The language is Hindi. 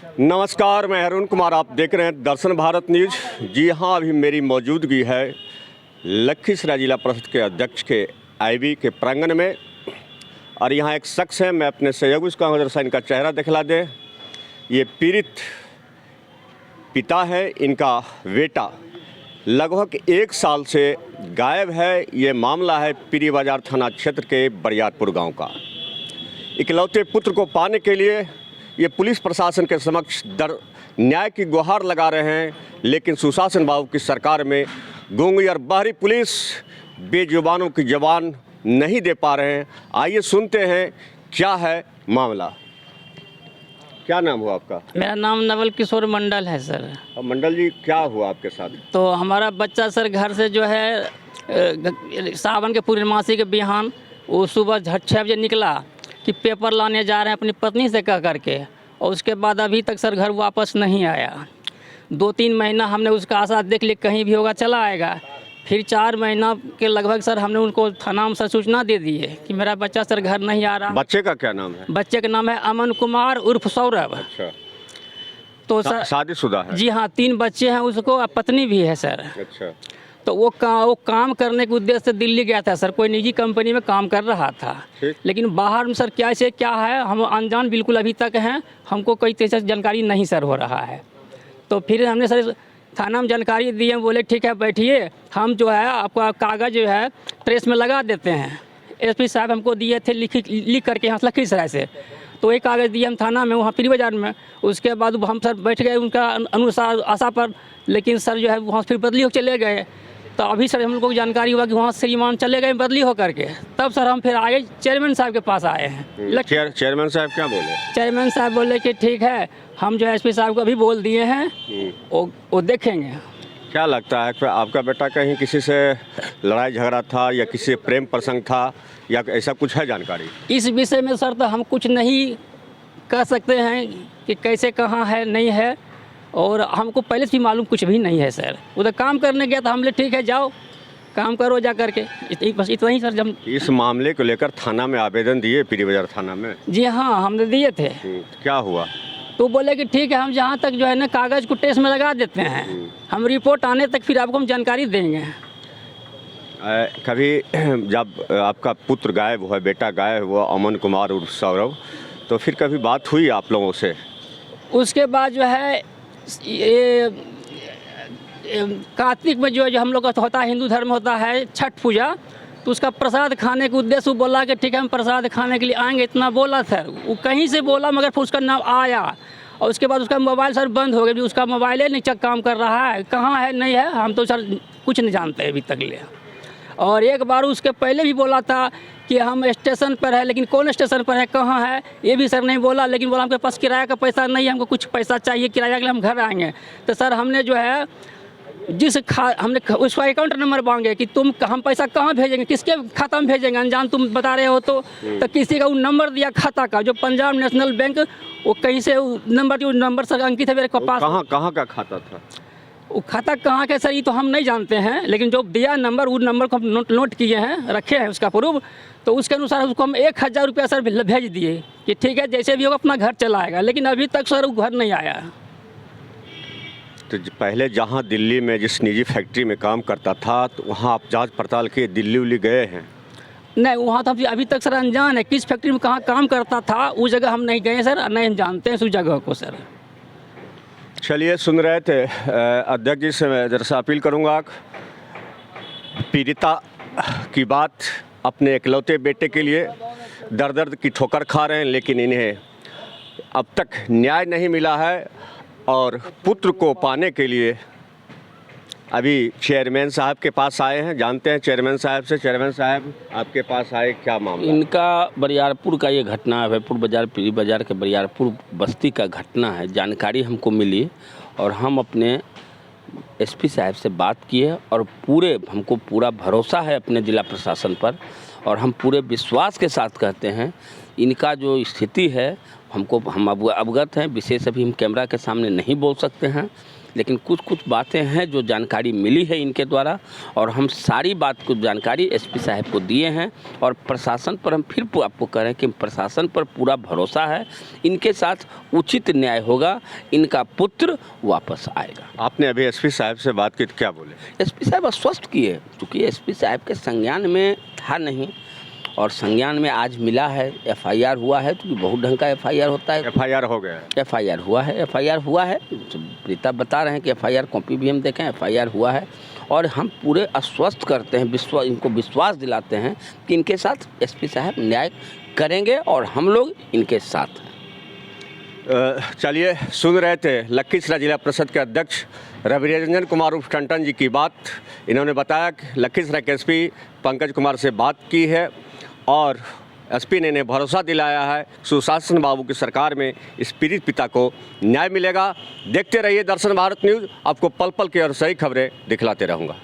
नमस्कार, मैं अरुण कुमार। आप देख रहे हैं दर्शन भारत न्यूज। जी हाँ, अभी मेरी मौजूदगी है लखीसराय जिला परिषद के अध्यक्ष के आईवी के प्रांगण में, और यहाँ एक शख्स है, मैं अपने सहयोगी को कहूँगा इनका चेहरा दिखला दे। ये पीड़ित पिता है, इनका बेटा लगभग 1 साल से गायब है। ये मामला है पीरी बाजार थाना क्षेत्र के बरियारपुर गांव का। इकलौते पुत्र को पाने के लिए ये पुलिस प्रशासन के समक्ष न्याय की गुहार लगा रहे हैं, लेकिन सुशासन बाबू की सरकार में गूंगी और बहरी पुलिस बेजुबानों की जबान नहीं दे पा रहे हैं। आइए सुनते हैं क्या है मामला। क्या नाम हुआ आपका? मेरा नाम नवल किशोर मंडल है सर। अब मंडल जी, क्या हुआ आपके साथ? तो हमारा बच्चा सर घर से जो है सावन के पूर्णमासी के बिहान वो सुबह 6 बजे निकला कि पेपर लाने जा रहे हैं अपनी पत्नी से कह करके, और उसके बाद अभी तक सर घर वापस नहीं आया। 2-3 महीना हमने उसका आशा देख ली कहीं भी होगा चला आएगा। फिर 4 महीना के लगभग सर हमने उनको थाना में सर सूचना दे दी है कि मेरा बच्चा सर घर नहीं आ रहा। बच्चे का क्या नाम है? बच्चे का नाम है अमन कुमार उर्फ सौरभ। अच्छा, तो सर शादीशुदा है? जी हाँ, 3 बच्चे हैं उसको, और पत्नी भी है सर। अच्छा। तो वो काम करने के उद्देश्य से दिल्ली गया था सर, कोई निजी कंपनी में काम कर रहा था। लेकिन बाहर में सर क्या है हम अनजान बिल्कुल अभी तक हैं, हमको कोई तरह से जानकारी नहीं सर हो रहा है। तो फिर हमने सर थाना में जानकारी दी है, बोले ठीक है बैठिए, हम जो है आपका कागज़ जो है ट्रेस में लगा देते हैं। एसपी साहब हमको दिए थे लिख करके यहाँ लखीसराय से, तो एक कागज़ दिए हम थाना में वहाँ पीरी बाजार में। उसके बाद हम सर बैठ गए उनका अनुसार आशा पर, लेकिन सर जो है वहाँ फिर बदली हो चले गए। तो अभी सर हम लोगों को जानकारी हुआ कि वहाँ श्रीमान चले गए बदली हो करके, तब सर हम फिर आगे चेयरमैन साहब के पास आए हैं। चेयरमैन साहब क्या बोले? चेयरमैन साहब बोले कि ठीक है, हम जो एसपी साहब को अभी बोल दिए हैं, वो देखेंगे। क्या लगता है कि आपका बेटा कहीं किसी से लड़ाई झगड़ा था या किसी से प्रेम प्रसंग था या ऐसा कुछ है जानकारी? इस विषय में सर तो हम कुछ नहीं कह सकते हैं कि कैसे कहाँ है नहीं है, और हमको पहले से भी मालूम कुछ भी नहीं है सर। उधर काम करने गया था, हमने ठीक है जाओ काम करो जा करके, बस इतना ही सर। जब इस मामले को लेकर थाना में आवेदन दिए, पीरी बाजार थाना में? जी हाँ, हमने दिए थे। क्या हुआ? तो बोले कि ठीक है, हम जहाँ तक जो है ना कागज़ को टेस्ट में लगा देते हैं, हम रिपोर्ट आने तक फिर आपको हम जानकारी देंगे। कभी जब आपका पुत्र गायब हुआ, बेटा गायब हुआ अमन कुमार उर्फ सौरभ, तो फिर कभी बात हुई आप लोगों से? उसके बाद जो है ये कार्तिक में जो हम लोग का होता है, हिंदू धर्म होता है छठ पूजा, तो उसका प्रसाद खाने के उद्देश्य वो बोला कि ठीक है हम प्रसाद खाने के लिए आएंगे, इतना बोला सर। वो कहीं से बोला मगर फिर उसका नाम आया, और उसके बाद उसका मोबाइल सर बंद हो गया। उसका मोबाइल है नहीं काम कर रहा है, कहाँ है नहीं है हम तो सर कुछ नहीं जानते अभी तक ले। और एक बार उसके पहले भी बोला था कि हम स्टेशन पर है, लेकिन कौन स्टेशन पर है कहाँ है ये भी सर नहीं बोला। लेकिन बोला हमके पास किराया का पैसा नहीं है, हमको कुछ पैसा चाहिए किराया के लिए, हम घर आएंगे। तो सर हमने जो है हमने उसका अकाउंट नंबर मांगे कि हम पैसा कहाँ भेजेंगे, किसके खाता में भेजेंगे, अनजान तुम बता रहे हो। तो किसी का वो नंबर दिया खाता का, जो पंजाब नेशनल बैंक, वो कहीं से नंबर सर अंकित है मेरे पास। कहाँ का खाता था? वो खाता कहाँ के सर ये तो हम नहीं जानते हैं, लेकिन जो दिया नंबर, वो नंबर को हम नोट किए हैं, रखे हैं उसका प्रूफ। तो उसके अनुसार उसको हम 1000 रुपया सर भेज दिए कि ठीक है जैसे भी होगा अपना घर चला आएगा, लेकिन अभी तक सर वो घर नहीं आया। तो पहले जहाँ दिल्ली में जिस निजी फैक्ट्री में काम करता था, तो वहाँ आप जांच पड़ताल के दिल्ली उल्ली गए हैं? नहीं, वहाँ तो हम अभी तक सर अनजान है, किस फैक्ट्री में कहाँ काम करता था उस जगह हम नहीं गए सर, नहीं हम जानते हैं उस जगह को सर। चलिए, सुन रहे थे अध्यक्ष जी से मैं जरा सा अपील करूँगा, पीड़िता की बात अपने इकलौते बेटे के लिए दर्द की ठोकर खा रहे हैं, लेकिन इन्हें अब तक न्याय नहीं मिला है। और पुत्र को पाने के लिए अभी चेयरमैन साहब के पास आए हैं, जानते हैं चेयरमैन साहब से। चेयरमैन साहब आपके पास आए, क्या मामला? इनका बरियारपुर का ये घटना है, भयपुर बाजार पीरी बाजार के बरियारपुर बस्ती का घटना है। जानकारी हमको मिली और हम अपने एसपी साहब से बात किए, और हमको पूरा भरोसा है अपने जिला प्रशासन पर, और हम पूरे विश्वास के साथ कहते हैं इनका जो स्थिति है हम अवगत हैं, विशेष अभी हम कैमरा के सामने नहीं बोल सकते हैं, लेकिन कुछ बातें हैं जो जानकारी मिली है इनके द्वारा, और हम सारी बात को जानकारी एसपी साहब को दिए हैं। और प्रशासन पर हम फिर आपको कह रहे हैं कि प्रशासन पर पूरा भरोसा है, इनके साथ उचित न्याय होगा, इनका पुत्र वापस आएगा। आपने अभी एसपी साहब से बात की तो क्या बोले? एसपी साहब आश्वस्त किए, क्योंकि एसपी साहब के संज्ञान में था नहीं, और संज्ञान में आज मिला है, एफआईआर हुआ है, क्योंकि बहुत ढंग का एफआईआर होता है। एफआईआर हो गया है? एफआईआर हुआ है, प्रीता बता रहे हैं कि एफआईआर कॉपी भी हम देखें, एफआईआर हुआ है। और हम पूरे आश्वस्त करते हैं, इनको विश्वास दिलाते हैं कि इनके साथ एसपी साहब न्याय करेंगे और हम लोग इनके साथ हैं। चलिए, सुन रहे थे लखीसराय जिला परिषद के अध्यक्ष रवि रंजन कुमार उर्फ टंटन जी की बात। इन्होंने बताया कि लखीसराय के एसपी पंकज कुमार से बात की है और एसपी ने इन्हें भरोसा दिलाया है सुशासन बाबू की सरकार में इस पीड़ित पिता को न्याय मिलेगा। देखते रहिए दर्शन भारत न्यूज़, आपको पल पल की और सही खबरें दिखलाते रहूँगा।